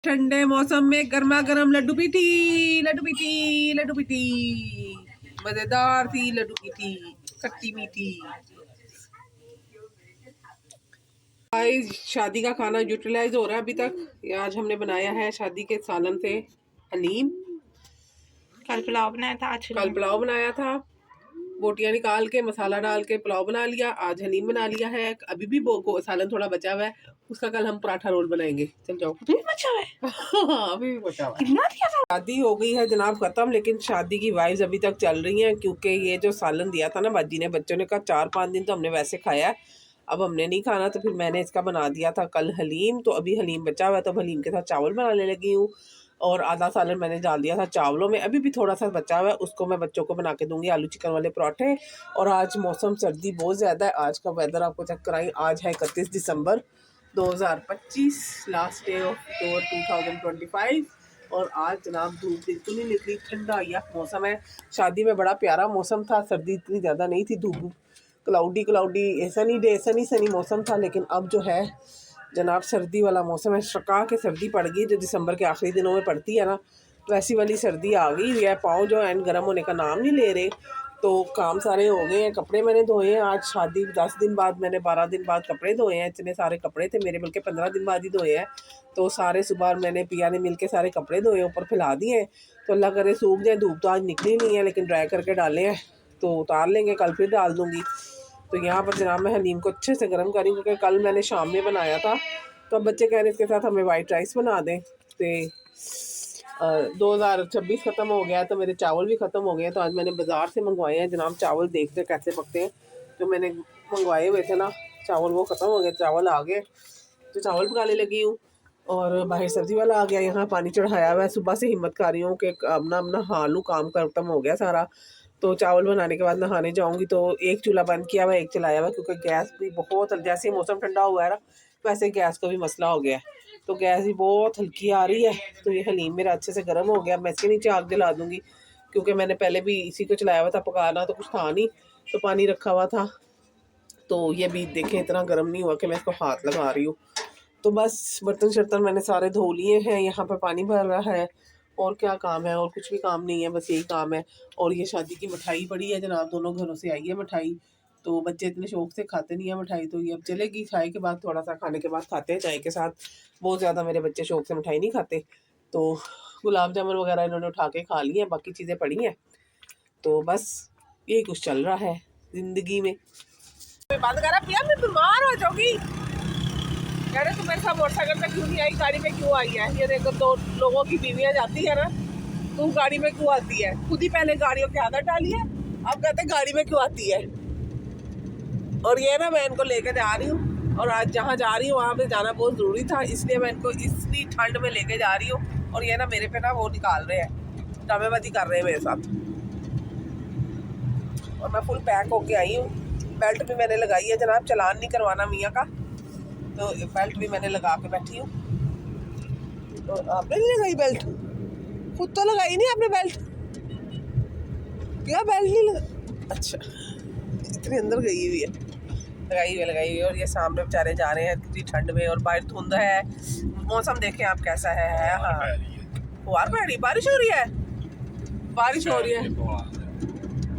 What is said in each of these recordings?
ठंडे मौसम में गर्मा गर्म लड्डू पीठी लड्डू पीठी लड्डू पीठी मजेदार थी लड्डू पीठी खट्टी मीठी। आज शादी का खाना यूटिलाइज हो रहा है अभी तक। आज हमने बनाया है शादी के सालन से हलीम। कल पुलाव बनाया था, कल पुलाव बनाया था, बोटियां निकाल के मसाला डाल के पुलाव बना लिया। आज हलीम बना लिया है। अभी भी सालन थोड़ा बचा हुआ है, उसका कल हम पराठा रोल बनाएंगे। चल जाओ। बचा हुआ है। हाँ, अभी भी बचा हुआ है। कितना दिया था? शादी हो गई है जनाब खत्म, लेकिन शादी की वाइब्स अभी तक चल रही हैं, क्योंकि ये जो सालन दिया था ना बाजी ने, बच्चों ने कहा 4-5 दिन तो हमने वैसे खाया है, अब हमने नहीं खाना, तो फिर मैंने इसका बना दिया था कल हलीम। तो अभी हलीम बचा हुआ है, तो हलीम के साथ चावल बनाने लगी हूँ, और आधा सालन मैंने डाल दिया था चावलों में। अभी भी थोड़ा सा बचा हुआ है, उसको मैं बच्चों को बना के दूंगी आलू चिकन वाले पराठे। और आज मौसम सर्दी बहुत ज़्यादा है। आज का वेदर आपको चेक कराई। आज है 31 दिसंबर 2025, लास्ट डे ऑफ 2025, और आज जनाब धूप बिल्कुल नहीं निकली, ठंडा या मौसम है। शादी में बड़ा प्यारा मौसम था, सर्दी इतनी ज़्यादा नहीं थी, धूप क्लाउडी ऐसा नहीं सनी मौसम था। लेकिन अब जो है जनाब सर्दी वाला मौसम है, शका के सर्दी पड़ गई, जो दिसंबर के आखिरी दिनों में पड़ती है ना, वैसी वाली सर्दी आ गई है। पाँव जो है गर्म होने का नाम नहीं ले रहे। तो काम सारे हो गए हैं, कपड़े मैंने धोए हैं। आज शादी 10 दिन बाद, मैंने 12 दिन बाद कपड़े धोए हैं। इतने सारे कपड़े थे मेरे, बल्कि 15 दिन बाद ही धोए हैं। तो सारे सुबह मैंने पिया ने मिल के सारे कपड़े धोए, ऊपर फैला दिए हैं। तो अल्लाह करे सूख जाए। धूप तो आज निकली नहीं है, लेकिन ड्राई करके डाले हैं, तो उतार लेंगे, कल फिर डाल दूँगी। तो यहाँ पर जनाब मैं हलीम को अच्छे से गर्म करी, क्योंकि कल मैंने शाम में बनाया था। तो अब बच्चे कह रहे इसके साथ हमें वाइट राइस बना दें। तो 2026 ख़त्म हो गया, तो मेरे चावल भी ख़त्म हो गए। तो आज मैंने बाज़ार से मंगवाए हैं जनाब चावल, देखते कैसे पकते हैं। जो मैंने मंगवाए हुए थे ना चावल, वो ख़त्म हो गए, चावल आ गए, तो चावल पकाने लगी हूँ। और बाहर सब्ज़ी वाला आ गया, यहाँ पानी चढ़ाया हुआ है। सुबह से हिम्मत कर रही हूँ कि अपना नहा लूँ, काम खत्म हो गया सारा। तो चावल बनाने के बाद नहाने जाऊँगी। तो एक चूल्हा बंद किया हुआ, एक चलाया हुआ, क्योंकि गैस भी बहुत, जैसे ही मौसम ठंडा हुआ है ना, वैसे गैस को भी मसला हो गया है। तो गैस भी बहुत हल्की आ रही है। तो ये हलीम मेरा अच्छे से गर्म हो गया। मैं इसके नीचे आग जला दूँगी, क्योंकि मैंने पहले भी इसी को चलाया हुआ था, पकाना तो कुछ था नहीं, तो पानी रखा हुआ था। तो ये भी देखें इतना गर्म नहीं हुआ कि मैं इसको हाथ लगा रही हूँ। तो बस बर्तन शर्तन मैंने सारे धो लिए हैं। यहाँ पर पानी भर रहा है, और क्या काम है, और कुछ भी काम नहीं है, बस यही काम है। और ये शादी की मिठाई पड़ी है जनाब, दोनों घरों से आई है मिठाई। तो बच्चे इतने शौक से खाते नहीं है मिठाई, तो ये अब चलेगी। चाय के बाद थोड़ा सा, खाने के बाद खाते हैं चाय के साथ। बहुत ज़्यादा मेरे बच्चे शौक से मिठाई नहीं खाते। तो गुलाब जामुन वगैरह इन्होंने उठा के खा लिए हैं, बाकी चीज़ें पड़ी हैं। तो बस यही कुछ चल रहा है ज़िंदगी में। बंद करा पिया, मैं बीमार हो जाऊंगी। कह रहे तुम मेरे साथ मोटरसाइकिल पे क्यों नहीं आई, गाड़ी में क्यों आई है? ये देखो, 2 लोगों की बीवियां जाती है ना, तू गाड़ी में क्यों आती है? खुद ही पहले गाड़ियों की आदत डाली है, अब कहते गाड़ी में क्यों आती है। और ये ना मैं इनको लेके जा रही हूँ, और आज जहाँ जा रही हूँ वहाँ पे जाना बहुत ज़रूरी था, इसलिए मैं इनको इतनी ठंड में लेके जा रही हूँ। और ये ना मेरे पे ना वो निकाल रहे हैं, ड्रामेबाजी कर रहे हैं मेरे साथ। और मैं फुल पैक होके आई हूँ। बेल्ट भी मैंने लगाई है जनाब, चलान नहीं करवाना मियाँ का, तो बेल्ट भी मैंने लगा के बैठी हूँ। तो आपने नहीं लगाई बेल्ट? खुद तो लगाई नहीं आपने बेल्ट? क्या बेल्ट नहीं लगा? अच्छा, इतनी अंदर गई हुई है। लगाई हुई। और ये सामने बेचारे जा रहे हैं इतनी ठंड में, और बाहर धुंध है। मौसम देखें आप कैसा है। हाँ, फुहार पड़ रही, बारिश हो रही है, बारिश हो रही है,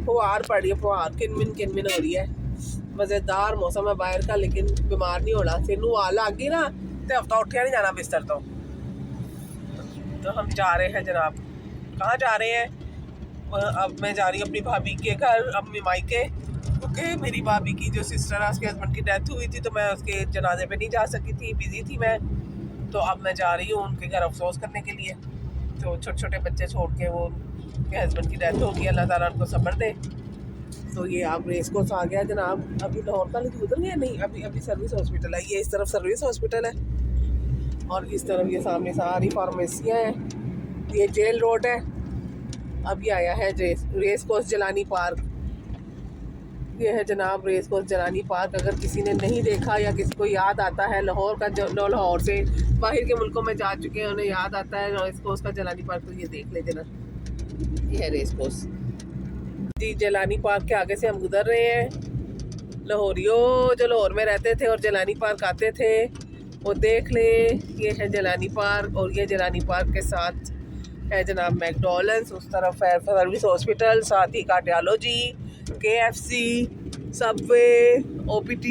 फुहार पड़ रही है, फुहार किनमिन हो रही है। मज़ेदार मौसम है बाहर का, लेकिन बीमार नहीं होना। सिनू आ लग गई ना, तो हफ्ता उठिया नहीं जाना बिस्तर तो हम जा रहे हैं जनाब। कहाँ जा रहे हैं? अब मैं जा रही हूँ अपनी भाभी के घर, अपनी मायके, क्योंकि मेरी भाभी की जो सिस्टर है उसके हस्बैंड की डेथ हुई थी, तो मैं उसके जनाजे पे नहीं जा सकी थी, बिजी थी मैं। तो अब मैं जा रही हूँ उनके घर अफसोस करने के लिए। तो छोटे छोटे बच्चे छोड़ के, वो उनके हस्बैंड की डेथ होगी, अल्लाह ताला उनको सब्र दे। तो ये आप रेस कोर्स आ गया जनाब। अभी लाहौर का उधर गया नहीं, अभी सर्विस हॉस्पिटल है। ये इस तरफ सर्विस हॉस्पिटल है, और इस तरफ ये सामने सारी फार्मेसियाँ हैं। ये जेल रोड है। अभी आया है रेस कोर्स जलानी पार्क। ये है जनाब रेस कोर्स जलानी पार्क। अगर किसी ने नहीं देखा, या किसी को याद आता है लाहौर का, जो लाहौर से बाहर के मुल्कों में जा चुके हैं, उन्हें याद आता है रेस कोर्स का जलानी पार्क, तो ये देख लेते ना। ये है रेस कोर्स जी, जलानी पार्क के आगे से हम गुजर रहे हैं। लाहौरियों जो लाहौर में रहते थे और जलानी पार्क आते थे, वो देख लें। ये है जलानी पार्क और ये जलानी पार्क के साथ है जनाब मैकडॉनल्ड्स, उस तरफ फायर सर्विस हॉस्पिटल, साथ ही cardiology, KFC, subway, OPT,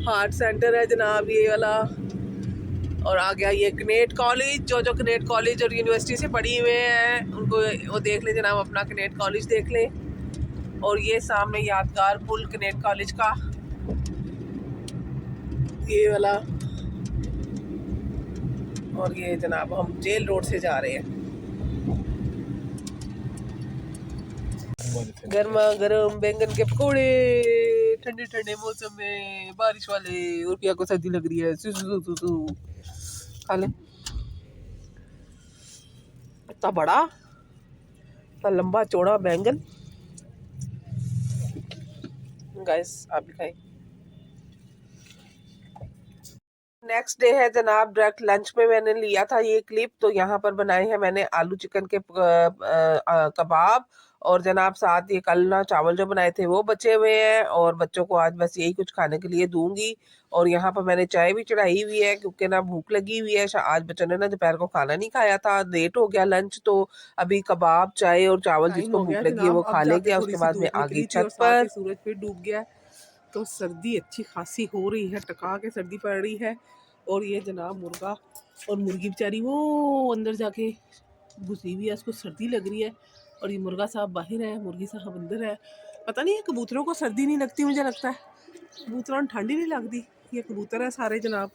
heart centre है जनाब ये वाला। और आ गया ये कनेट कॉलेज, जो कनेट कॉलेज और यूनिवर्सिटी से पढ़ी हुए हैं उनको वो देख लें जनाब, अपना कनेट कॉलेज देख लें। और ये सामने यादगार पुल कनेट कॉलेज का, ये वाला। और ये जनाब हम जेल रोड से जा रहे हैं। गर्मा गर्म बैंगन के पकौड़े ठंडे ठंडे मौसम में, बारिश वाले, और पिया को सर्दी लग रही है, सु सु सु सु खा ले। इतना बड़ा, इतना लंबा चौड़ा बैंगन। गाइस आप भी खाएं। नेक्स्ट डे है जनाब, डायरेक्ट लंच में मैंने लिया था ये क्लिप, तो यहाँ पर बनाए हैं मैंने आलू चिकन के कबाब, और जनाब साथ ये कल ना चावल जो बनाए थे वो बचे हुए हैं, और बच्चों को आज बस यही कुछ खाने के लिए दूंगी। और यहाँ पर मैंने चाय भी चढ़ाई हुई है क्योंकि ना भूख लगी हुई है। आज बच्चों ने ना दोपहर को खाना नहीं खाया था, लेट हो गया लंच, तो अभी कबाब, चाय और चावल जिसको भूख लगी है वो खा लेगा। उसके बाद में आ गई छत पर। सूरज फिर डूब गया, तो सर्दी अच्छी खासी हो रही है, टका के सर्दी पड़ रही है। और ये जनाब मुर्गा और मुर्गी बेचारी वो अंदर जाके घुसी हुई है, उसको सर्दी लग रही है। और ये मुर्गा साहब बाहर है, मुर्गी साहब अंदर है। पता नहीं है कबूतरों को सर्दी नहीं लगती, मुझे लगता है कबूतरों को ठंडी नहीं लगती। ये कबूतर है सारे जनाब।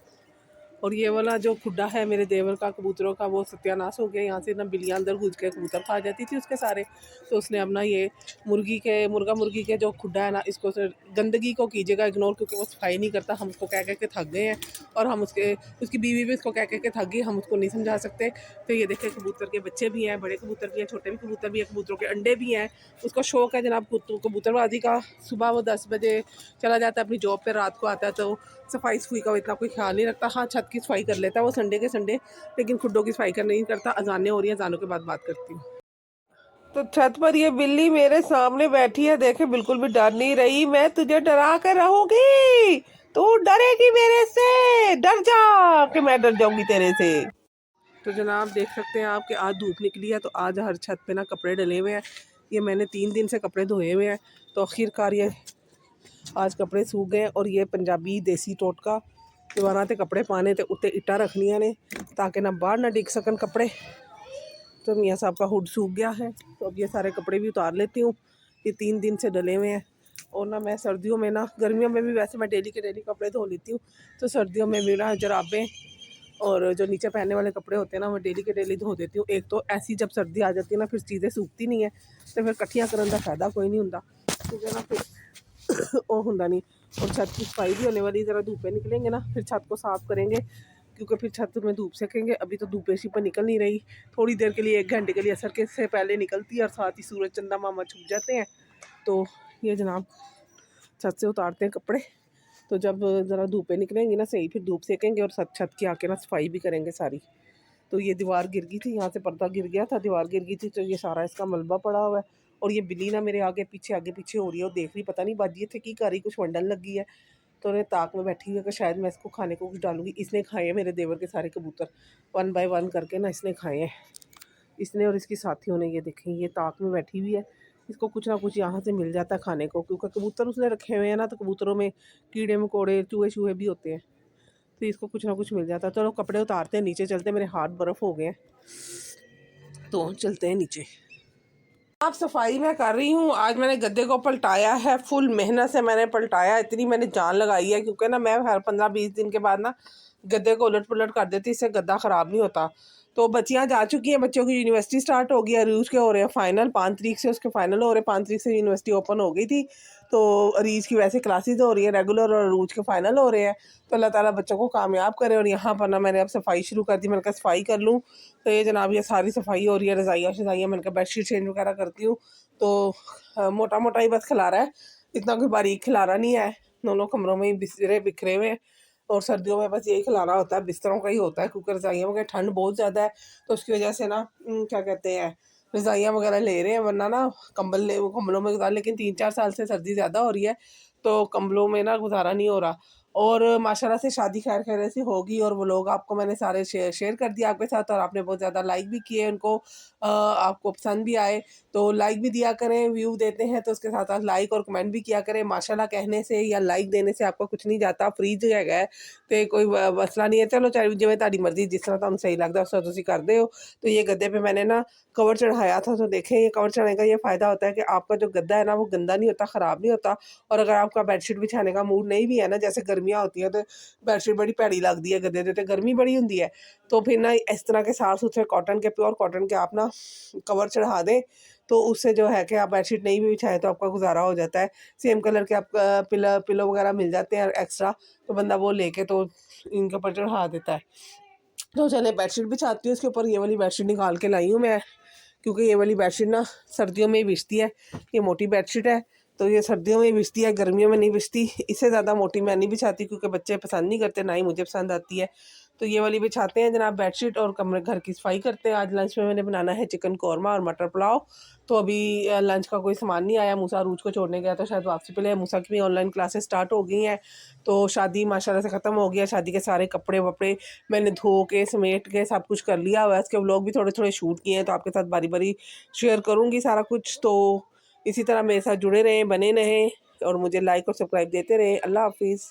और ये वाला जो खुड्डा है मेरे देवर का कबूतरों का, वो सत्यानाश हो गया। यहाँ से ना बिल्लियाँ अंदर घुस के कबूतर खा जाती थी उसके सारे, तो उसने अपना ये मुर्गा मुर्गी के जो खुड्डा है ना, इसको गंदगी को कीजिएगा इग्नोर, क्योंकि वो सफाई नहीं करता। हम उसको कह के थक गए हैं, और हम उसकी बीवी भी उसको कह के थक गई, हम उसको नहीं समझा सकते। तो ये देखें कबूतर के बच्चे भी हैं, बड़े कबूतर भी हैं, छोटे भी कबूतर भी हैं, कबूतरों के अंडे भी हैं। उसको शौक है जनाब कबूतरबाजी का। सुबह वो 10 बजे चला जाता है अपनी जॉब पर, रात को आता है, तो सफाई सफाई का इतना कोई ख्याल नहीं रखता। हाँ, छत की सफाई कर लेता है वो संडे के संडे, लेकिन खुड्डों की सफाई कर नहीं करता। अजानें हो रही हैं, अजानों के बाद बात करती हूँ। तो छत पर ये बिल्ली मेरे सामने बैठी है, देखे बिल्कुल भी डर नहीं रही। मैं तुझे डरा कर रहूंगी, तू डरेगी मेरे से, डर जा कि मैं डर जाऊंगी तेरे से। तो जनाब देख सकते हैं आप कि आज धूप निकली है, तो आज हर छत पे ना कपड़े डले हुए हैं। ये मैंने 3 दिन से कपड़े धोए हुए हैं, तो आखिरकार ये आज कपड़े सूख गए। और ये पंजाबी देसी टोटका, दीवारा ते कपड़े पाने ते उत्ते इट्टा रखनिया ने ताकि ना बाहर ना डिग सकन कपड़े। तो मियाँ साहब का हुड सूख गया है, तो अब ये सारे कपड़े भी उतार लेती हूँ। ये 3 दिन से डले हुए हैं। और ना मैं सर्दियों में ना, गर्मियों में भी वैसे मैं डेली के डेली कपड़े धो लेती हूँ, तो सर्दियों में मेरा जराबें और जो नीचे पहनने वाले कपड़े होते हैं ना, मैं डेली के डेली धो देती हूँ। एक तो ऐसी जब सर्दी आ जाती है ना, फिर चीज़ें सूखती नहीं है, तो फिर कट्ठियाँ करने का फ़ायदा कोई नहीं होता, क्योंकि ना फिर वो होता नहीं। और छत की सफाई भी होने वाली, ज़रा धूपें निकलेंगे ना, फिर छत को साफ़ करेंगे, क्योंकि फिर छत में धूप सेकेंगे। अभी तो धूप ऐसी पर निकल नहीं रही, थोड़ी देर के लिए 1 घंटे के लिए असर के से पहले निकलती है, और साथ ही सूरज चंदा मामा छुप जाते हैं। तो ये जनाब छत से उतारते हैं कपड़े, तो जब ज़रा धूपें निकलेंगी ना सही, फिर धूप सेकेंगे और छत की आके ना सफाई भी करेंगे सारी। तो ये दीवार गिर गई थी, यहाँ से पर्दा गिर गया था, दीवार गिर गई थी, तो ये सारा इसका मलबा पड़ा हुआ है। और ये बिल्ली ना मेरे आगे पीछे हो रही है, और देख रही, पता नहीं बाजी थे की करी, कुछ वंडन लगी है, तो उन्हें ताक में बैठी हुई है कि शायद मैं इसको खाने को कुछ डालूंगी। इसने खाए हैं मेरे देवर के सारे कबूतर, 1 बाय 1 करके ना इसने खाए हैं, इसने और इसकी साथियों ने। ये देखें, ये ताक में बैठी हुई है, इसको कुछ ना कुछ यहाँ से मिल जाता है खाने को, क्योंकि कबूतर उसने रखे हुए हैं ना, तो कबूतरों में कीड़े मकोड़े चूहे चूहे भी होते हैं, तो इसको कुछ ना कुछ मिल जाता है। चलो कपड़े उतारते हैं, नीचे चलते हैं, मेरे हाथ बर्फ़ हो गए हैं, तो चलते हैं नीचे। आप सफाई मैं कर रही हूँ। आज मैंने गद्दे को पलटाया है, फुल मेहनत से मैंने पलटाया, इतनी मैंने जान लगाई है, क्योंकि ना मैं हर 15-20 दिन के बाद ना गद्दे को उलट पुलट कर देती, इससे गद्दा ख़राब नहीं होता। तो बच्चियाँ जा चुकी हैं, बच्चों की यूनिवर्सिटी स्टार्ट हो गई है, अरीज के हो रहे हैं फाइनल, 5 तारीख से उसके फाइनल हो रहे हैं। 5 तारीख से यूनिवर्सिटी ओपन हो गई थी, तो अरीज की वैसे क्लासेस हो रही है रेगुलर, और अरूज के फाइनल हो रहे हैं। तो अल्लाह ताला बच्चों को कामयाब करे। और यहाँ पर ना मैंने अब सफाई शुरू कर दी, मैंने कहा सफाई कर लूँ। तो ये जनाब ये सारी सफाई हो रही है, रज़ाइयाँ शज़ाइयाँ, मैंने कहा बेडशीट चेंज वगैरह करती हूँ। तो मोटा मोटा ही बस खिलारा है, इतना कोई बारीक खिलारा नहीं है। दोनों कमरों में ही बिस्तरे बिखरे हुए हैं, और सर्दियों में बस यही खिलारा होता है, बिस्तरों का ही होता है, क्योंकि रज़ाइयाँ वगैरह ठंड बहुत ज़्यादा है, तो उसकी वजह से ना क्या कहते हैं, रज़ाइयाँ वगैरह ले रहे हैं, वरना ना कम्बलों में गुजारा। लेकिन 3-4 साल से सर्दी ज़्यादा हो रही है, तो कम्बलों में ना गुजारा नहीं हो रहा। और माशाल्लाह से शादी खैर खैर से होगी और वो लोग आपको मैंने सारे शेयर कर दिया आपके साथ और आपने बहुत ज़्यादा लाइक भी किए उनको, आपको पसंद भी आए तो लाइक भी दिया करें। व्यू देते हैं तो उसके साथ साथ लाइक और कमेंट भी किया करें। माशाल्लाह कहने से या लाइक देने से आपको कुछ नहीं जाता, फ्री जो है तो कोई मसला नहीं है। चलो चाहे जिवें ਤੁਹਾਡੀ मर्जी जिस तरह ਤੁਹਾਨੂੰ सही लगता उस तरह तुसी करते हो। तो ये गद्दे पे मैंने ना कवर चढ़ाया था, तो देखें ये कवर चढ़ाने का ये फ़ायदा होता है कि आपका जो गद्दा है ना वो गंदा नहीं होता, ख़राब नहीं होता। और अगर आपका बेडशीट बिछाने का मूड नहीं भी है ना, जैसे गर्मियाँ होती हैं तो बेडशीट बड़ी भैड़ी लगती है गद्दे ते गर्मी बड़ी होती है, तो फिर ना इस तरह के साफ़ सुथरे कॉटन के, प्योर कॉटन के आप ना कवर चढ़ा दें तो उससे जो है कि आप बेडशीट नहीं भी बिछाएं तो आपका गुजारा हो जाता है। सेम कलर के आप पिलो वगैरह मिल जाते हैं एक्स्ट्रा, तो बंदा वो लेके तो इनके ऊपर चढ़ा देता है। तो चले बेडशीट बिछाती हूँ, उसके ऊपर ये वाली बेडशीट निकाल के लाई हूँ मैं, क्योंकि ये वाली बेडशीट ना सर्दियों में ही बिछती है। ये मोटी बेडशीट है तो ये सर्दियों में ही बिछती है, गर्मियों में नहीं बिछती। इससे ज़्यादा मोटी मैं नहीं बिछाती क्योंकि बच्चे पसंद नहीं करते, ना ही मुझे पसंद आती है। तो ये वाली बिछाते हैं जनाब बेडशीट और कमरे घर की सफाई करते हैं। आज लंच में मैंने बनाना है चिकन कौरमा और मटर पुलाव। तो अभी लंच का कोई सामान नहीं आया, मूसा रूज को छोड़ने गया तो शायद वापसी पे ले। मूसा की भी ऑनलाइन क्लासेस स्टार्ट हो गई हैं, तो शादी माशाल्लाह से ख़त्म हो गया। शादी के सारे कपड़े वपड़े मैंने धो के समेट के सब कुछ कर लिया हुआ है। इसके व्लॉग भी थोड़े थोड़े शूट किए हैं तो आपके साथ बारी बारी शेयर करूँगी सारा कुछ। तो इसी तरह मेरे साथ जुड़े रहें, बने रहें और मुझे लाइक और सब्सक्राइब देते रहें। अल्लाह हाफिज़।